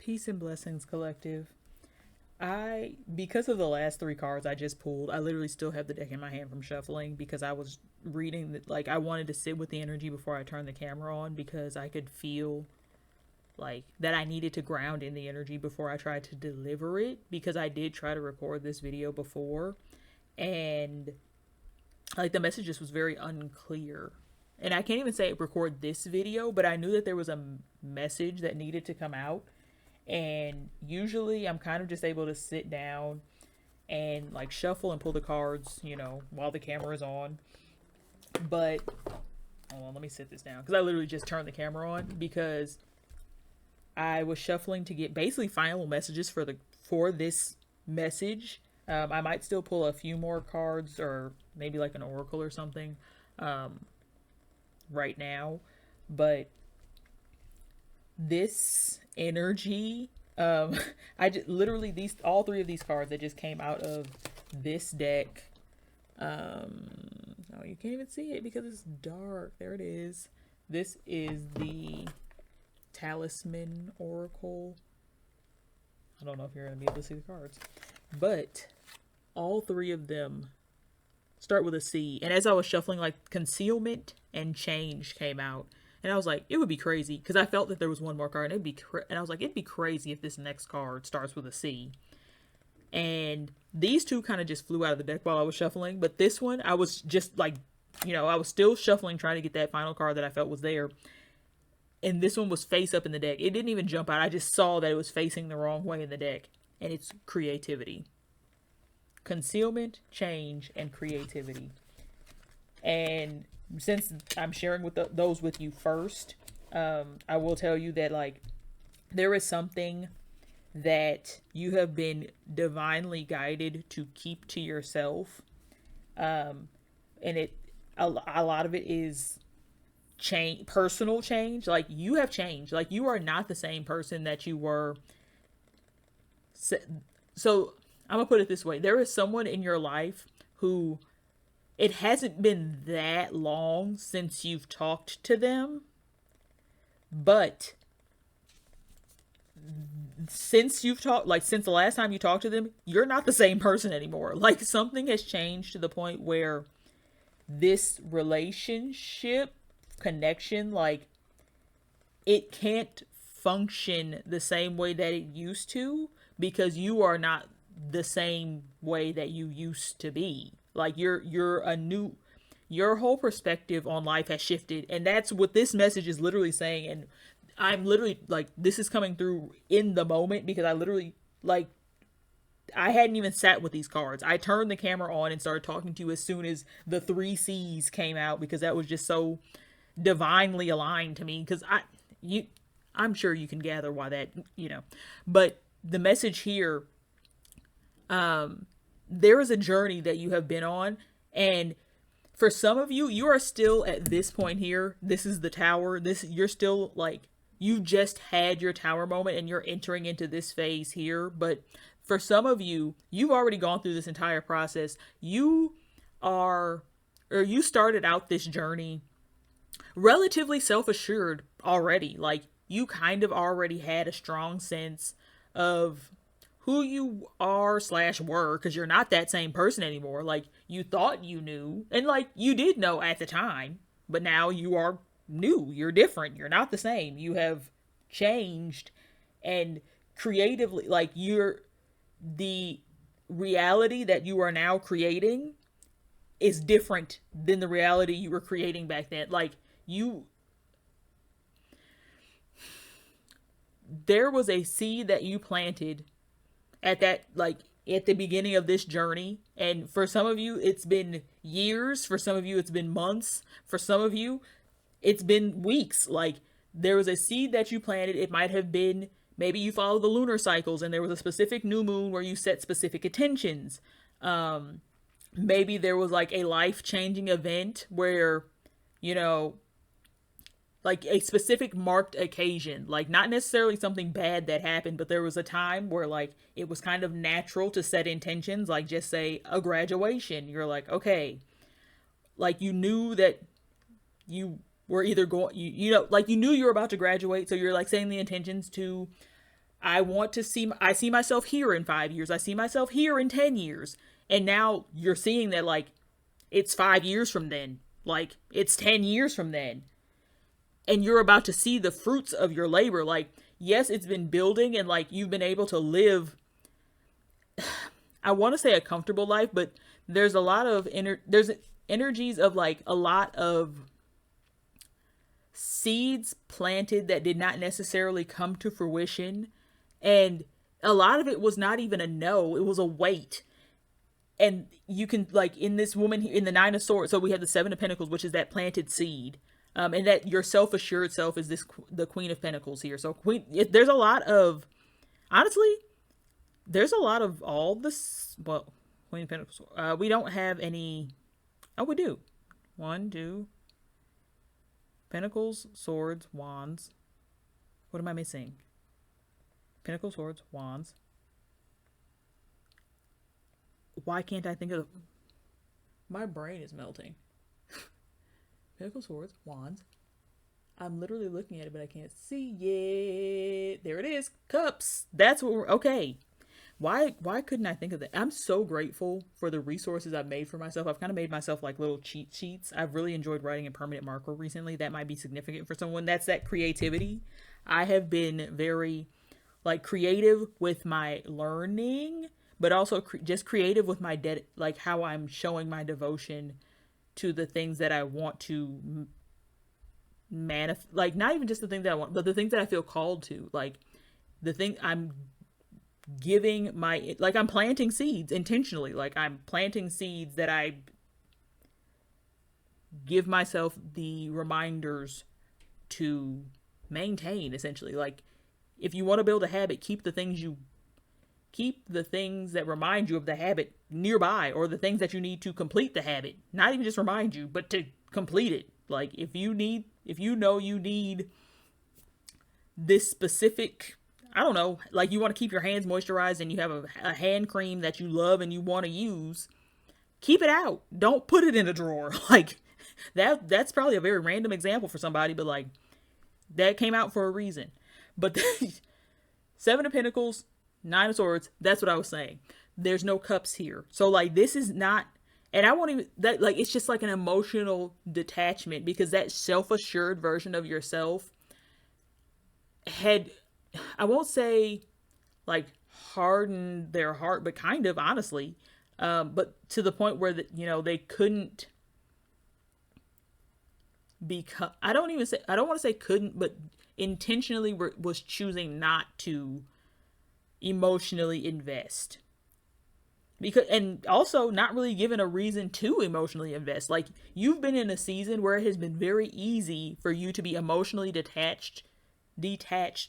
Peace and blessings, collective. Because of the last three cards I just pulled, I literally still have the deck in my hand from shuffling because I was reading that, like, I wanted to sit with the energy before I turned the camera on because I could feel like that I needed to ground in the energy before I tried to deliver it, because I did try to record this video before and like the message just was very unclear. And I can't even say record this video, but I knew that there was a message that needed to come out. And usually I'm kind of just able to sit down and like shuffle and pull the cards, while the camera is on. But hold on, let me sit this down because I literally just turned the camera on because I was shuffling to get basically final messages for this message. I might still pull a few more cards or maybe like an oracle or something right now, but this energy, I just literally all three of these cards that just came out of this deck. Oh, you can't even see it because it's dark. There it is. This is the Talisman Oracle. I don't know if you're gonna be able to see the cards, but all three of them start with a C. And as I was shuffling, like concealment and change came out. And I was like, it would be crazy because I felt that there was one more card, and I was like, it'd be crazy if this next card starts with a C. And these two kind of just flew out of the deck while I was shuffling, but this one I was just like, I was still shuffling trying to get that final card that I felt was there. And this one was face up in the deck. It didn't even jump out. I just saw that it was facing the wrong way in the deck. And it's creativity. Concealment, change, and creativity. And since I'm sharing with those with you first, I will tell you that like there is something that you have been divinely guided to keep to yourself, and a lot of it is personal change. Like you have changed. Like you are not the same person that you were. So I'm gonna put it this way: there is someone in your life who, it hasn't been that long since you've talked to them, but since you've talked, like since the last time you talked to them, you're not the same person anymore. Like something has changed to the point where this relationship connection, like it can't function the same way that it used to because you are not the same way that you used to be. Like your whole perspective on life has shifted, and that's what this message is literally saying. And I'm literally like, this is coming through in the moment because I literally like, I hadn't even sat with these cards. I turned the camera on and started talking to you as soon as the three C's came out because that was just so divinely aligned to me. Because I'm sure you can gather why that, but the message here, there is a journey that you have been on, and for some of you, you are still at this point here. This is the tower. You're still like, you just had your tower moment and you're entering into this phase here. But for some of you, you've already gone through this entire process. You started out this journey relatively self-assured already. Like you kind of already had a strong sense of who you are / were, because you're not that same person anymore. Like you thought you knew, and like you did know at the time, but now you are new. You're different. You're not the same. You have changed, and creatively, like the reality that you are now creating is different than the reality you were creating back then. Like there was a seed that you planted at the beginning of this journey, and for some of you it's been years, for some of you it's been months, for some of you it's been weeks. Like there was a seed that you planted. It might have been, maybe you follow the lunar cycles and there was a specific new moon where you set specific intentions. Maybe there was like a life-changing event where like a specific marked occasion, like not necessarily something bad that happened, but there was a time where like it was kind of natural to set intentions, like just say a graduation. You're like, okay, like you knew that you were either going, like you knew you were about to graduate, so you're like setting the intentions to I see myself here in 5 years. I see myself here in 10 years. And now you're seeing that, like, it's 5 years from then. Like, it's 10 years from then. And you're about to see the fruits of your labor. Like, yes, it's been building and, like, you've been able to live, I want to say a comfortable life, but there's a lot of, there's energies of, like, a lot of seeds planted that did not necessarily come to fruition. And a lot of it was not even a no, it was a wait. And you can, like, in this woman, in the Nine of Swords, so we have the Seven of Pentacles, which is that planted seed. And that your self-assured self is the Queen of Pentacles here. So there's a lot of, honestly, there's a lot of all this, well, Queen of Pentacles. We don't have any, oh, we do. 1, 2, Pentacles, Swords, Wands. What am I missing? Pentacles, Swords, Wands. Why can't I think of, my brain is melting. Pentacles, Swords, Wands. I'm literally looking at it, but I can't see it. There it is. Cups. That's what we're, okay. Why couldn't I think of that? I'm so grateful for the resources I've made for myself. I've kind of made myself like little cheat sheets. I've really enjoyed writing in permanent marker recently. That might be significant for someone. That's that creativity. I have been very, like, creative with my learning, but also just creative with my like how I'm showing my devotion to the things that I want to manifest, like, not even just the things that I want, but the things that I feel called to, like the thing I'm giving my, like, I'm planting seeds intentionally, like I'm planting seeds that I give myself the reminders to maintain, essentially. Like, if you want to build a habit, keep the things that remind you of the habit nearby, or the things that you need to complete the habit. Not even just remind you, but to complete it. Like, if you know you need this specific, I don't know, like you want to keep your hands moisturized and you have a hand cream that you love and you want to use, keep it out. Don't put it in a drawer. Like, that's probably a very random example for somebody, but, like, that came out for a reason. But Seven of Pentacles, Nine of Swords, that's what I was saying. There's no cups here. So, like, this is not, and I won't even, that, like, it's just like an emotional detachment, because that self-assured version of yourself had, I won't say, like, hardened their heart, but kind of, honestly, but to the point where, they couldn't become, I don't want to say couldn't, but intentionally was choosing not to emotionally invest, because, and also not really given a reason to emotionally invest. Like, you've been in a season where it has been very easy for you to be emotionally detached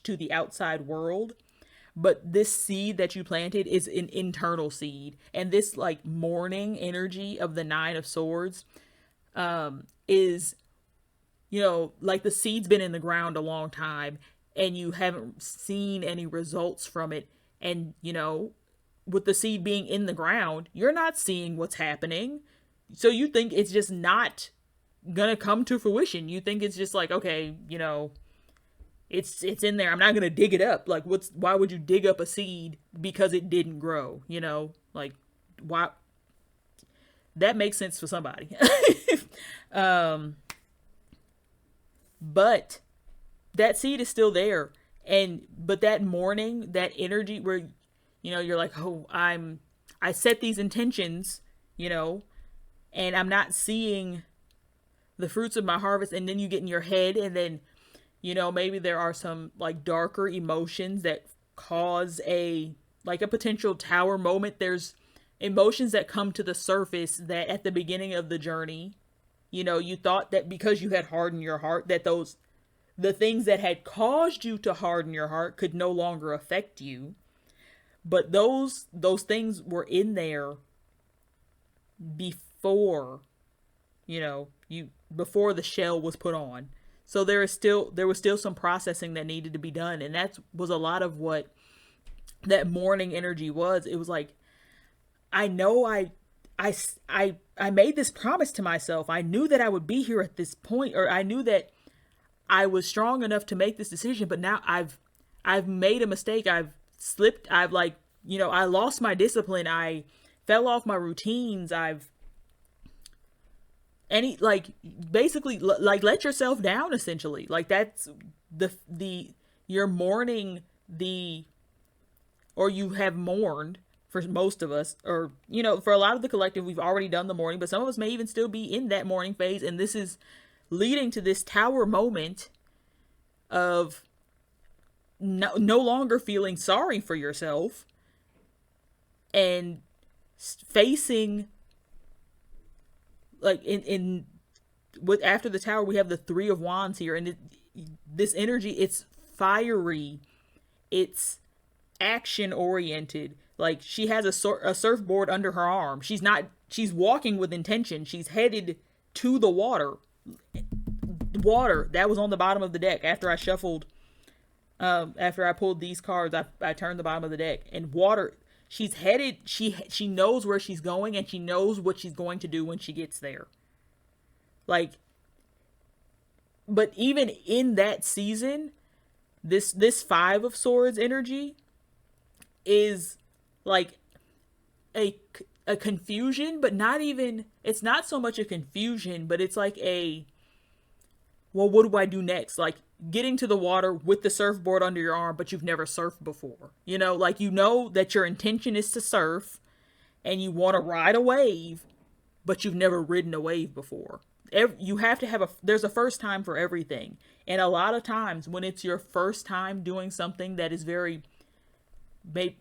to the outside world, but this seed that you planted is an internal seed. And this, like, mourning energy of the Nine of Swords is, like, the seed's been in the ground a long time and you haven't seen any results from it. And, with the seed being in the ground, you're not seeing what's happening. So you think it's just not gonna come to fruition. You think it's just like, okay, it's in there. I'm not gonna dig it up. Like, why would you dig up a seed because it didn't grow? Like, why? That makes sense for somebody. But that seed is still there. But that mourning, that energy where, you're like, oh, I set these intentions, and I'm not seeing the fruits of my harvest. And then you get in your head, and then, maybe there are some, like, darker emotions that cause a potential tower moment. There's emotions that come to the surface that at the beginning of the journey, you thought that because you had hardened your heart, that the things that had caused you to harden your heart could no longer affect you. But those things were in there before, before the shell was put on. So there was still some processing that needed to be done. And that was a lot of what that mourning energy was. It was like, I know I made this promise to myself. I knew that I would be here at this point, or I knew that I was strong enough to make this decision, but now I've made a mistake. I've slipped. I've like, I lost my discipline. I fell off my routines. I've any like basically like let yourself down essentially. Like that's the you're mourning the or you have mourned for most of us, or for a lot of the collective, we've already done the mourning, but some of us may even still be in that mourning phase, and this is leading to this tower moment of no longer feeling sorry for yourself and facing like in with after the tower we have the Three of Wands here, and this energy, it's fiery, it's action oriented. Like she has a surfboard under her arm. She's walking with intention. She's headed to the water that was on the bottom of the deck after I shuffled. After I pulled these cards, I turned the bottom of the deck, and water. She's headed. She knows where she's going, and she knows what she's going to do when she gets there. Like, but even in that season, this Five of Swords energy is like a confusion, but not even. It's not so much a confusion, but it's like a. Well, what do I do next? Like getting to the water with the surfboard under your arm, but you've never surfed before. Like that your intention is to surf and you want to ride a wave, but you've never ridden a wave before. You have to have there's a first time for everything. And a lot of times when it's your first time doing something that is very,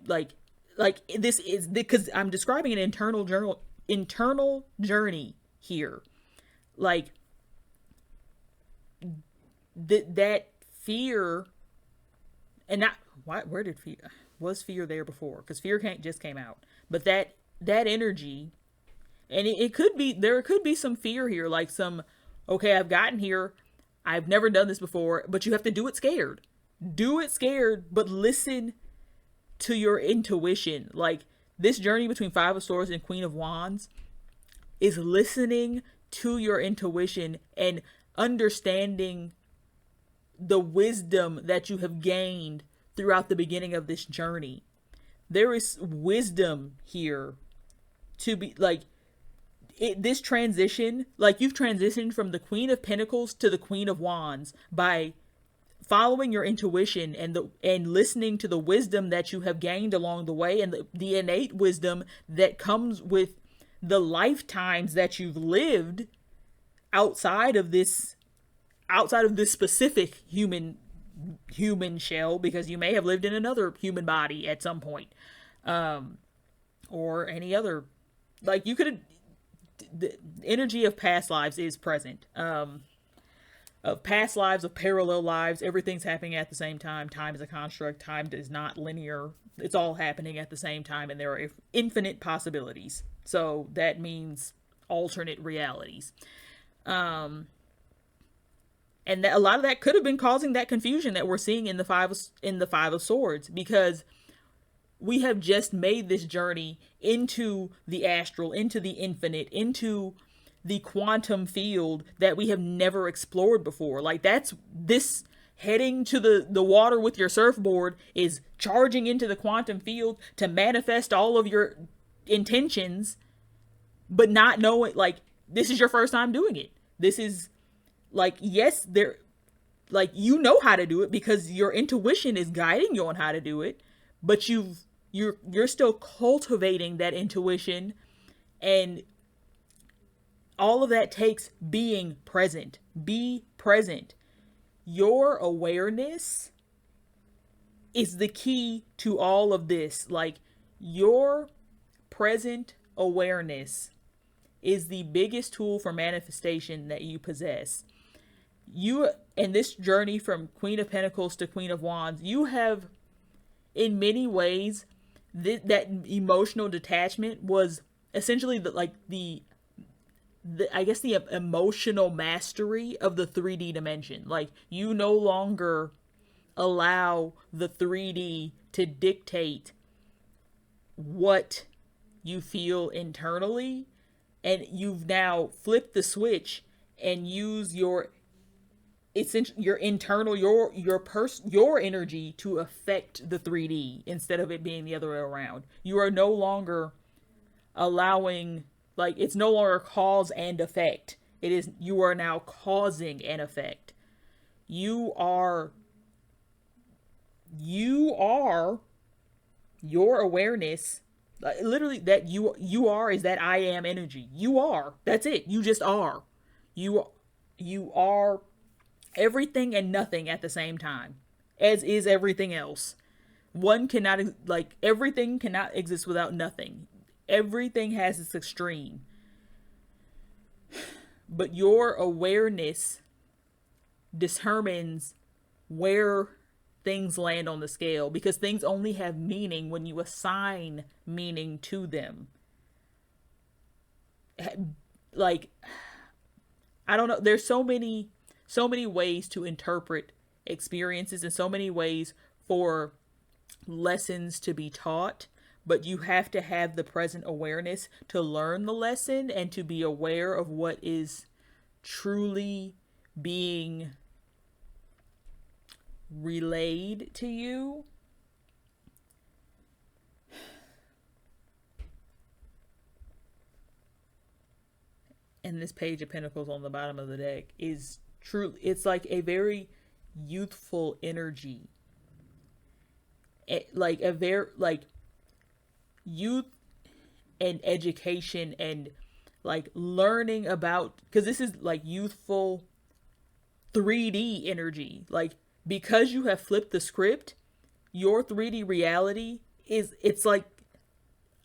like this is because I'm describing an internal journey here. Like, that fear, and not where did fear was fear there before, because fear just came out, but that energy, and it could be there could be some fear here, like some, okay, I've gotten here, I've never done this before, but you have to do it scared, but listen to your intuition. Like this journey between Five of Swords and Queen of Wands is listening to your intuition and understanding the wisdom that you have gained throughout the beginning of this journey. There is wisdom here to be like this transition, like you've transitioned from the Queen of Pentacles to the Queen of Wands by following your intuition and listening to the wisdom that you have gained along the way, and the innate wisdom that comes with the lifetimes that you've lived outside of this specific human shell, because you may have lived in another human body at some point, or any other, like you could, the energy of past lives is present, of past lives, of parallel lives. Everything's happening at the same time. Time is a construct. Time is not linear. It's all happening at the same time, and there are infinite possibilities. So that means alternate realities. And a lot of that could have been causing that confusion that we're seeing in the Five of Swords, because we have just made this journey into the astral, into the infinite, into the quantum field that we have never explored before. Like that's this heading to the water with your surfboard is charging into the quantum field to manifest all of your intentions, but not knowing, like, this is your first time doing it. This is like, yes, like, how to do it because your intuition is guiding you on how to do it, but you're still cultivating that intuition, and all of that takes being present. Be present. Your awareness is the key to all of this. Like, your present awareness is the biggest tool for manifestation that you possess. You, in this journey from Queen of Pentacles to Queen of Wands, you have, in many ways, that emotional detachment was essentially the I guess the emotional mastery of the 3D dimension. Like, you no longer allow the 3D to dictate what you feel internally, and you've now flipped the switch and use your it's your internal, your energy to affect the 3D instead of it being the other way around. You are no longer allowing, like, it's no longer cause and effect. It is, you are now causing an effect. You are your awareness, literally, that you are is that I am energy. You are, that's it. You just are. You are everything and nothing at the same time, as is everything else. One cannot, like, everything cannot exist without nothing. Everything has its extreme. But your awareness determines where things land on the scale, because things only have meaning when you assign meaning to them. Like, I don't know, there's so many ways to interpret experiences and so many ways for lessons to be taught, but you have to have the present awareness to learn the lesson and to be aware of what is truly being relayed to you. And this Page of Pentacles on the bottom of the deck is true. It's like a very youthful energy. Like a very, like, youth and education and, like, learning about, because this is like youthful 3D energy. Like, because you have flipped the script, your 3D reality is, it's like,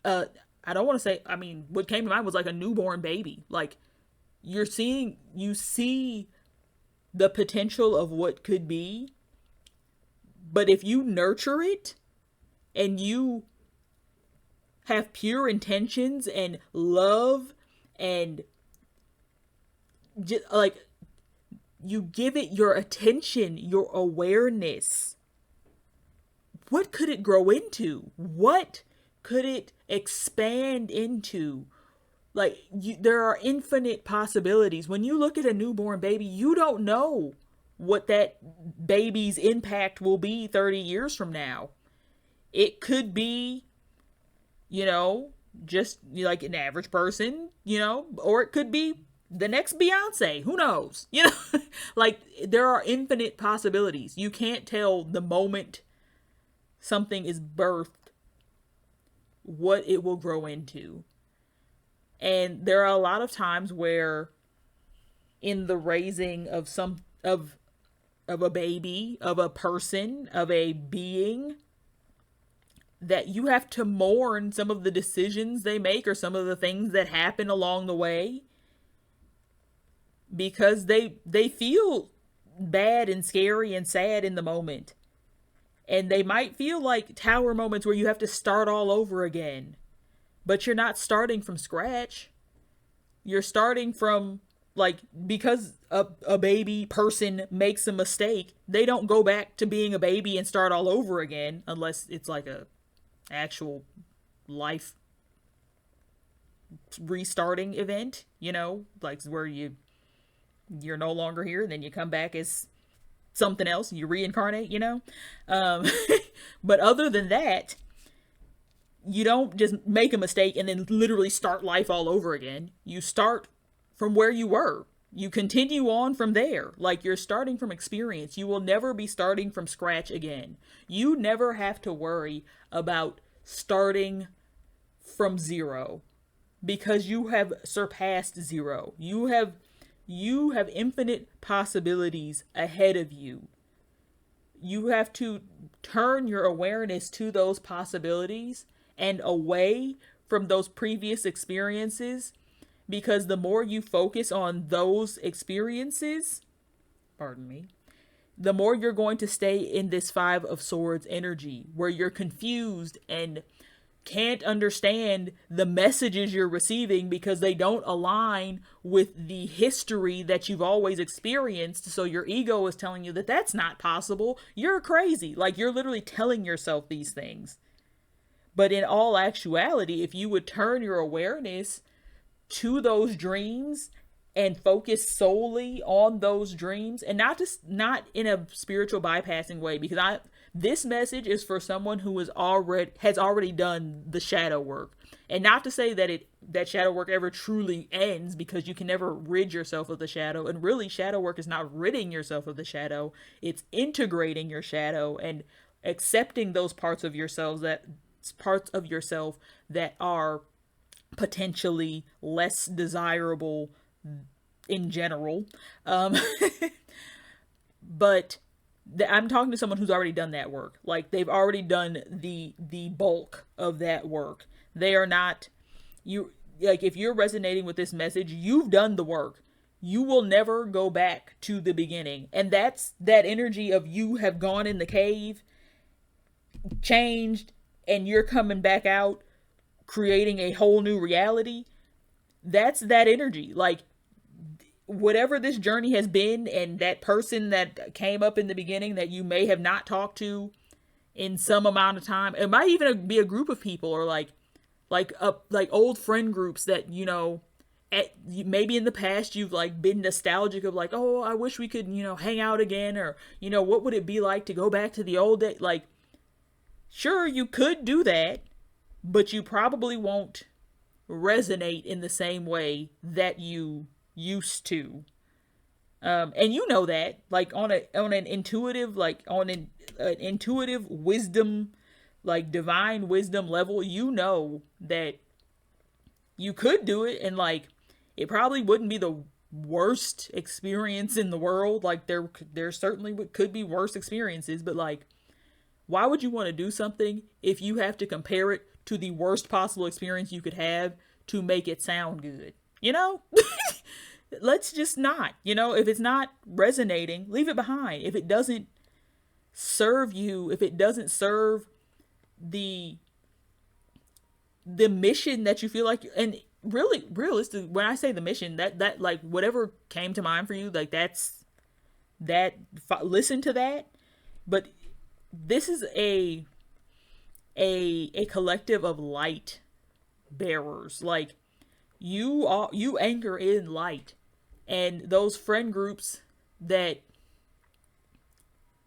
I don't want to say, I mean, what came to mind was like a newborn baby. Like, you see the potential of what could be, but if you nurture it and you have pure intentions and love and just, like, you give it your attention, your awareness, what could it grow into? What could it expand into? Like, there are infinite possibilities. When you look at a newborn baby, you don't know what that baby's impact will be 30 years from now. It could be, just like an average person, or it could be the next Beyonce. Who knows? Like, there are infinite possibilities. You can't tell the moment something is birthed what it will grow into. And there are a lot of times where in the raising of of a baby, of a person, of a being, that you have to mourn some of the decisions they make or some of the things that happen along the way, because they feel bad and scary and sad in the moment. And they might feel like tower moments where you have to start all over again. But you're not starting from scratch. You're starting from, like, because a baby person makes a mistake, they don't go back to being a baby and start all over again, unless it's like a actual life restarting event, like where you're no longer here and then you come back as something else, you reincarnate, But other than that, you don't just make a mistake and then literally start life all over again. You start from where you were. You continue on from there. Like, you're starting from experience. You will never be starting from scratch again. You never have to worry about starting from zero, because you have surpassed zero. You have infinite possibilities ahead of you. You have to turn your awareness to those possibilities and away from those previous experiences, because the more you focus on those experiences, the more you're going to stay in this Five of Swords energy, where you're confused and can't understand the messages you're receiving because they don't align with the history that you've always experienced. So your ego is telling you that that's not possible. You're crazy. Like, you're literally telling yourself these things. But in all actuality, if you would turn your awareness to those dreams and focus solely on those dreams, and not in a spiritual bypassing way, because I this message is for someone who has already done the shadow work. And not to say that that shadow work ever truly ends, because you can never rid yourself of the shadow. And really, shadow work is not ridding yourself of the shadow, it's integrating your shadow and accepting those parts of yourself that are potentially less desirable in general. Um, but I'm talking to someone who's already done that work. Like, they've already done the bulk of that work. They are not you like, if you're resonating with this message, you've done the work. You will never go back to the beginning. And that's that energy of you have gone in the cave, changed, and you're coming back out creating a whole new reality. That's that energy. Like, whatever this journey has been, and that person that came up in the beginning that you may have not talked to in some amount of time, it might even be a group of people, or like old friend groups that, maybe in the past you've like been nostalgic of, like, oh, I wish we could, hang out again, or what would it be like to go back to the old day. Like, sure, you could do that, but you probably won't resonate in the same way that you used to. And that, like, on an intuitive, like on an intuitive wisdom, like divine wisdom level, that you could do it, and like, it probably wouldn't be the worst experience in the world. Like, there certainly could be worse experiences, but like, why would you want to do something if you have to compare it to the worst possible experience you could have to make it sound good? Let's just not. If it's not resonating, leave it behind. If it doesn't serve you, if it doesn't serve the mission that you feel like, and really realistic, when I say the mission, that like, whatever came to mind for you, like, listen to that. But this is a collective of light bearers. Like, you anchor in light, and those friend groups that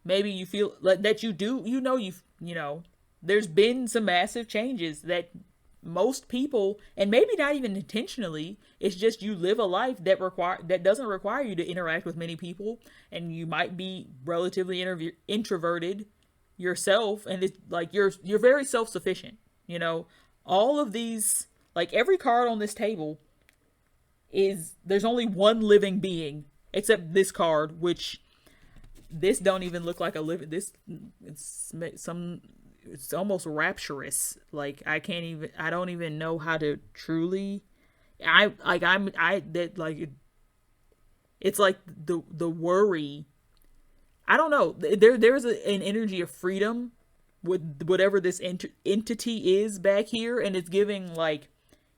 maybe you feel like that you do, there's been some massive changes that most people, and maybe not even intentionally, it's just you live a life that doesn't require you to interact with many people, and you might be relatively introverted yourself, and it's like you're very self-sufficient. All of these, like, every card on this table there's only one living being, except this card, which this don't even look like a living. It's almost rapturous. Like, I don't even know how to truly. It's like the worry. I don't know. There's an energy of freedom with whatever this entity is back here, and it's giving, like,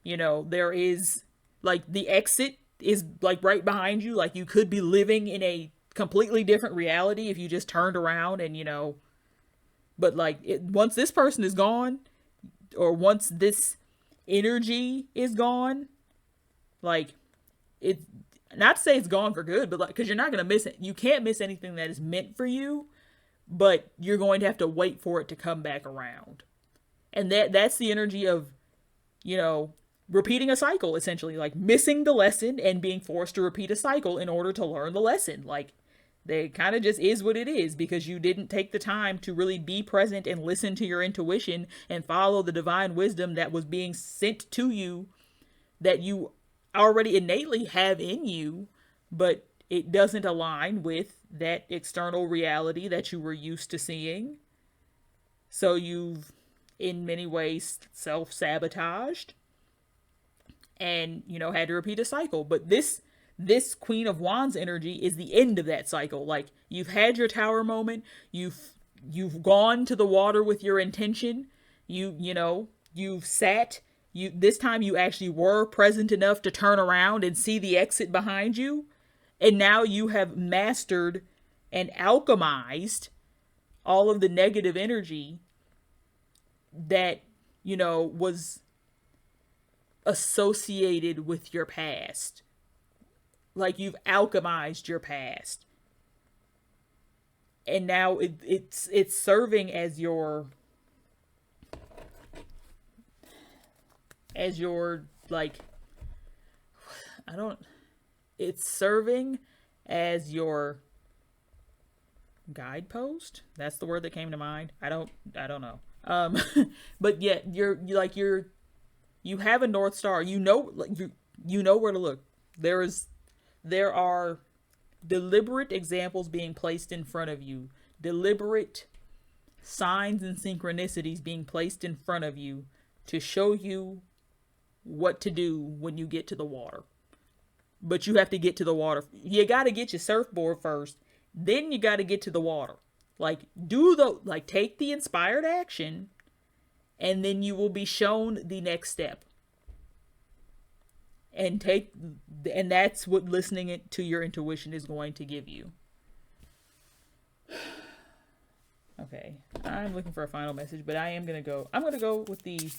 there is, like, the exit is like right behind you. Like, you could be living in a completely different reality if you just turned around, and but like, once this person is gone, or once this energy is gone, like, it, not to say it's gone for good, but like, because you're not going to miss it. You can't miss anything that is meant for you, but you're going to have to wait for it to come back around. And that's the energy of, repeating a cycle, essentially, like missing the lesson and being forced to repeat a cycle in order to learn the lesson. Like, they kind of just is what it is, because you didn't take the time to really be present and listen to your intuition and follow the divine wisdom that was being sent to you, that you already innately have in you, but it doesn't align with that external reality that you were used to seeing. So you've, in many ways, self-sabotaged and, had to repeat a cycle. But this Queen of Wands energy is the end of that cycle. Like, you've had your tower moment. You've gone to the water with your intention. You've sat. This time you actually were present enough to turn around and see the exit behind you. And now you have mastered and alchemized all of the negative energy that, was associated with your past. like you've alchemized your past, and now it's serving as your like, I don't, it's serving as your guidepost. That's the word that came to mind. I don't know. But yet you have a North Star. You know, like you know where to look. There are deliberate examples being placed in front of you. Deliberate signs and synchronicities being placed in front of you to show you what to do when you get to the water. But you have to get to the water. You got to get your surfboard first. Then you got to get to the water. Like take the inspired action, and then you will be shown the next step. And that's what listening to your intuition is going to give you. Okay, I'm looking for a final message, but I'm gonna go with the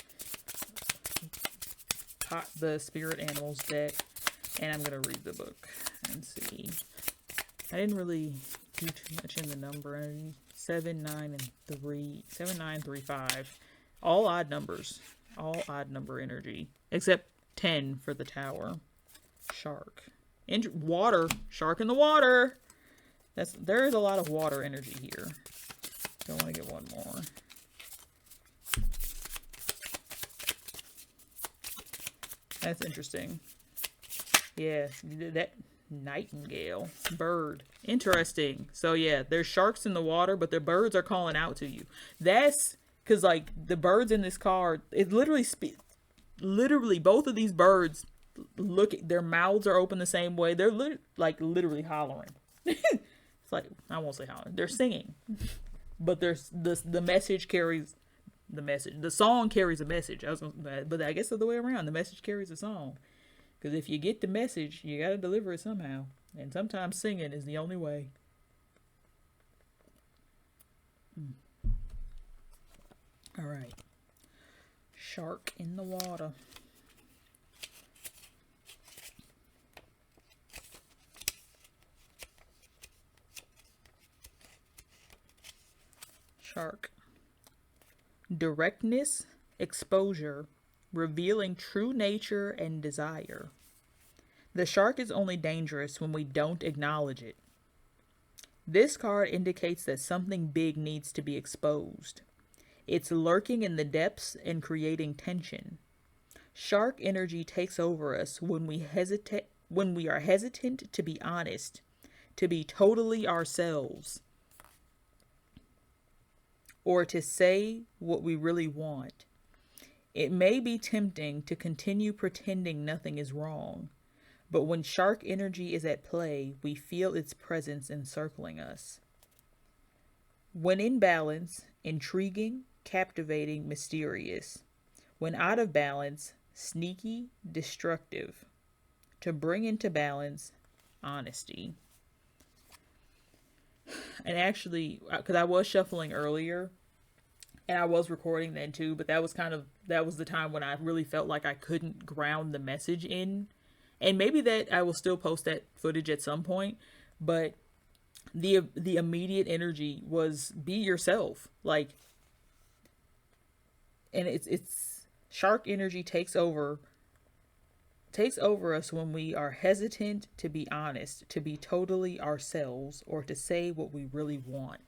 spirit animals deck, and I'm gonna read the book and see. I didn't really do too much in the number energy. 7, 9, and 3. 7, 9, 3, 5. All odd numbers. All odd number energy. Except 10 for the Shark. Water. Shark in the water. There is a lot of water energy here. Don't want to get one more. That's interesting. Yeah, that nightingale. Bird. Interesting. So yeah, there's sharks in the water, but the birds are calling out to you. That's because like the birds in this card, it literally both of these birds their mouths are open the same way. They're literally hollering. It's like, I won't say hollering. They're singing. But there's the message carries the message. The song carries a message. But I guess the other way around. The message carries a song. Because if you get the message, you got to deliver it somehow. And sometimes singing is the only way. All right. Shark in the water. Shark. Directness, exposure, revealing true nature and desire. The shark is only dangerous when we don't acknowledge it. This card indicates that something big needs to be exposed. It's lurking in the depths and creating tension. Shark energy takes over us when we are hesitant to be honest, to be totally ourselves, or to say what we really want. It may be tempting to continue pretending nothing is wrong, but when shark energy is at play, we feel its presence encircling us. When in balance, intriguing, captivating, mysterious. When out of balance, sneaky, destructive. To bring into balance, honesty. And actually, because I was shuffling earlier, and I was recording then too, but that was the time when I really felt like I couldn't ground the message in. And maybe that I will still post that footage at some point, but the immediate energy was be yourself. Like, and it's shark energy takes over us when we are hesitant to be honest, to be totally ourselves, or to say what we really want.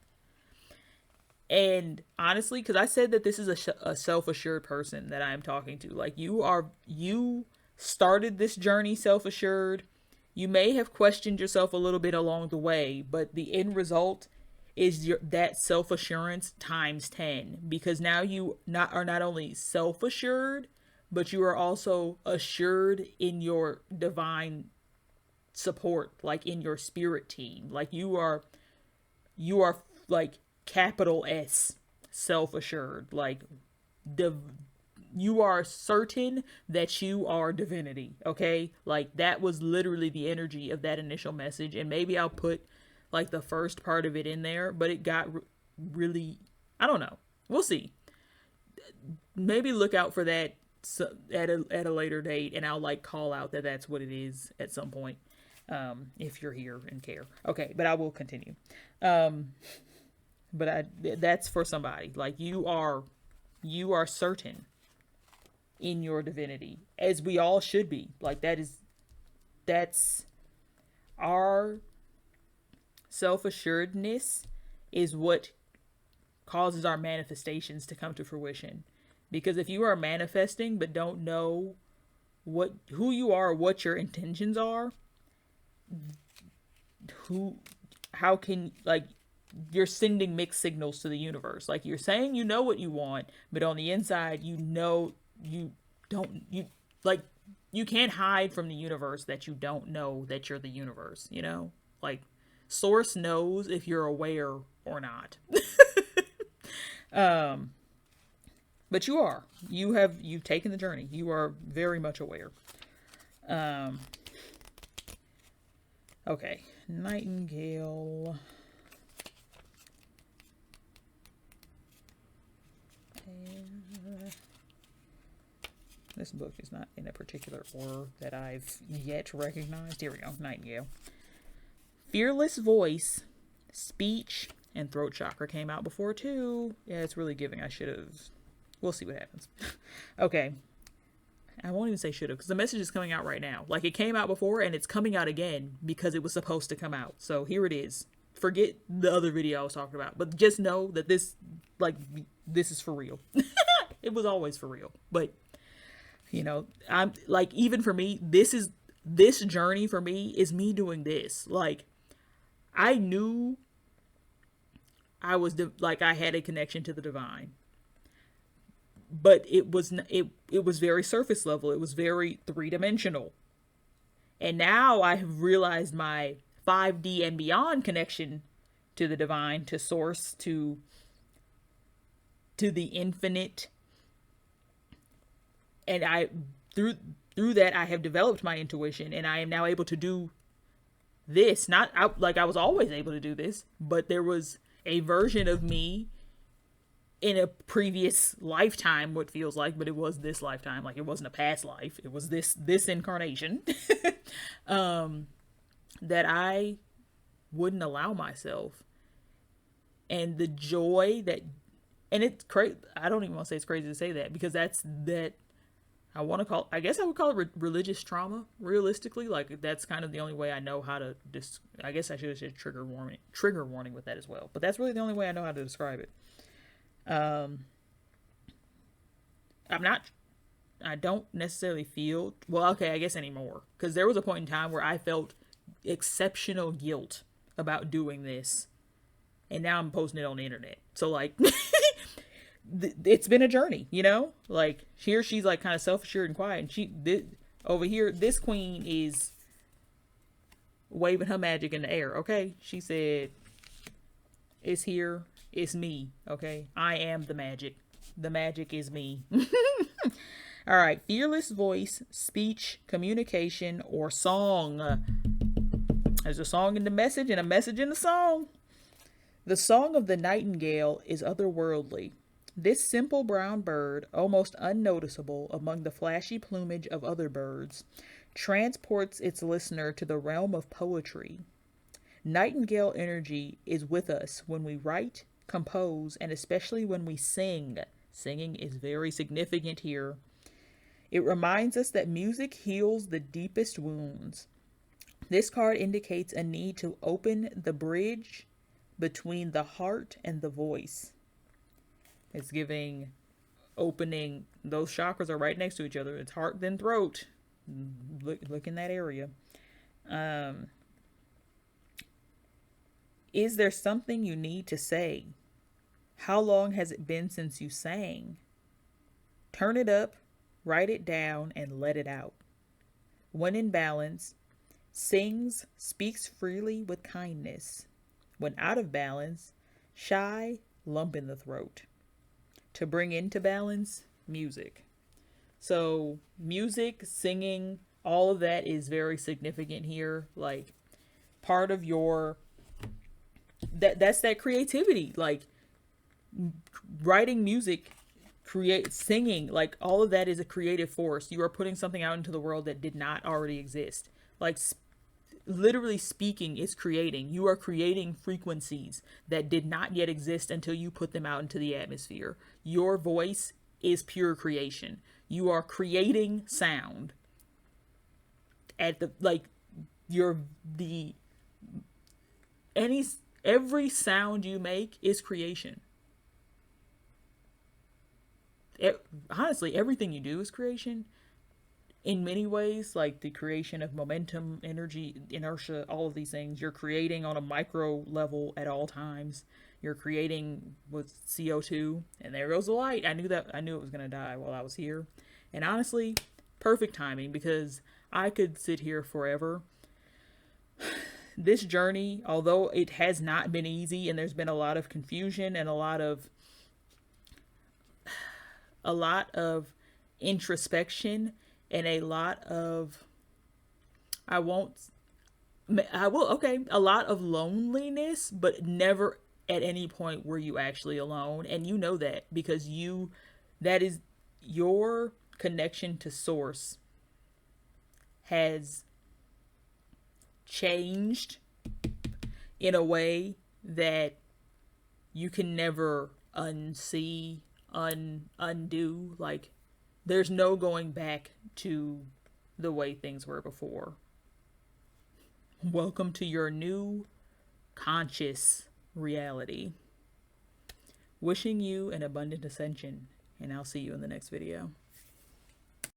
And honestly, because I said that this is a self-assured person that I am talking to. Like, you started this journey self-assured. You may have questioned yourself a little bit along the way, but the end result is that self-assurance times 10. Because now you are not only self-assured, but you are also assured in your divine support, like in your spirit team. Like you are like capital S self-assured. Like you are certain that you are divinity. Okay, like that was literally the energy of that initial message. And maybe I'll put like the first part of it in there, but it got really, I don't know, we'll see. Maybe look out for that at a later date, and I'll like call out that that's what it is at some point. if you're here and care. Okay, but I will continue. Um, that's for somebody. Like you are certain in your divinity, as we all should be. Like that's our self-assuredness is what causes our manifestations to come to fruition. Because if you are manifesting but don't know who you are, what your intentions are, who how can like you're sending mixed signals to the universe. Like you're saying you know what you want, but on the inside you know you don't you like you can't hide from the universe that you don't know that you're the universe, you know? Like source knows if you're aware or not. But you are. You've taken the journey. You are very much aware. Um okay. Nightingale. This book is not in a particular order that I've yet recognized. Here we go. Nightingale. Fearless voice, speech, and throat chakra came out before too. Yeah, it's really giving. I should have. We'll see what happens. Okay. I won't even say should have because the message is coming out right now. Like it came out before and it's coming out again because it was supposed to come out. So here it is. Forget the other video I was talking about, but just know that this is for real. It was always for real. But you know, I'm like, even for me, this journey for me is me doing this. Like, I knew I was like I had a connection to the divine, but it was very surface level. It was very 3-dimensional, and now I have realized my 5D and beyond connection to the divine, to source, to the infinite. And through that I have developed my intuition, and I am now able to do this. Not like I was always able to do this, but there was a version of me in a previous lifetime, what feels like, but it was this lifetime. Like it wasn't a past life. It was this incarnation that I wouldn't allow myself. And the joy that, and it's crazy. I don't even want to say it's crazy to say that because that I guess I would call it religious trauma, realistically. Like, that's kind of the only way I know how to, I guess I should have said trigger warning with that as well. But that's really the only way I know how to describe it. I don't necessarily feel, well, okay, I guess anymore. Because there was a point in time where I felt exceptional guilt about doing this. And now I'm posting it on the internet. So, like... it's been a journey, you know? Like, here she's like kind of self-assured and quiet, and over here, this queen is waving her magic in the air. Okay, she said, it's here, it's me. Okay, I am the magic is me. All right, fearless voice, speech, communication, or song. There's a song in the message and a message in the song. The song of the nightingale is otherworldly. This simple brown bird, almost unnoticeable among the flashy plumage of other birds, transports its listener to the realm of poetry. Nightingale energy is with us when we write, compose, and especially when we sing. Singing is very significant here. It reminds us that music heals the deepest wounds. This card indicates a need to open the bridge between the heart and the voice. It's giving opening. Those chakras are right next to each other. It's heart, then throat. Look in that area. Is there something you need to say? How long has it been since you sang? Turn it up, write it down, and let it out. When in balance, sings, speaks freely with kindness. When out of balance, shy, lump in the throat. To bring into balance, music. So music, singing, all of that is very significant here. Like, part of your, that's that creativity. Like, writing music, singing, like, all of that is a creative force. You are putting something out into the world that did not already exist. Like, literally speaking is creating. You are creating frequencies that did not yet exist until you put them out into the atmosphere. Your voice is pure creation. You are creating sound at the like your the any every sound you make is creation. Honestly, everything you do is creation in many ways, like the creation of momentum, energy, inertia, all of these things. You're creating on a micro level at all times. You're creating with CO2, and there goes the light. I knew it was going to die while I was here. And honestly, perfect timing, because I could sit here forever. This journey, although it has not been easy, and there's been a lot of confusion and a lot of introspection and a lot of I won't I will okay, a lot of loneliness, but never at any point were you actually alone, and you know that because that is your connection to source has changed in a way that you can never unsee, undo. Like, there's no going back to the way things were before. Welcome to your new conscious reality. Wishing you an abundant ascension, and I'll see you in the next video.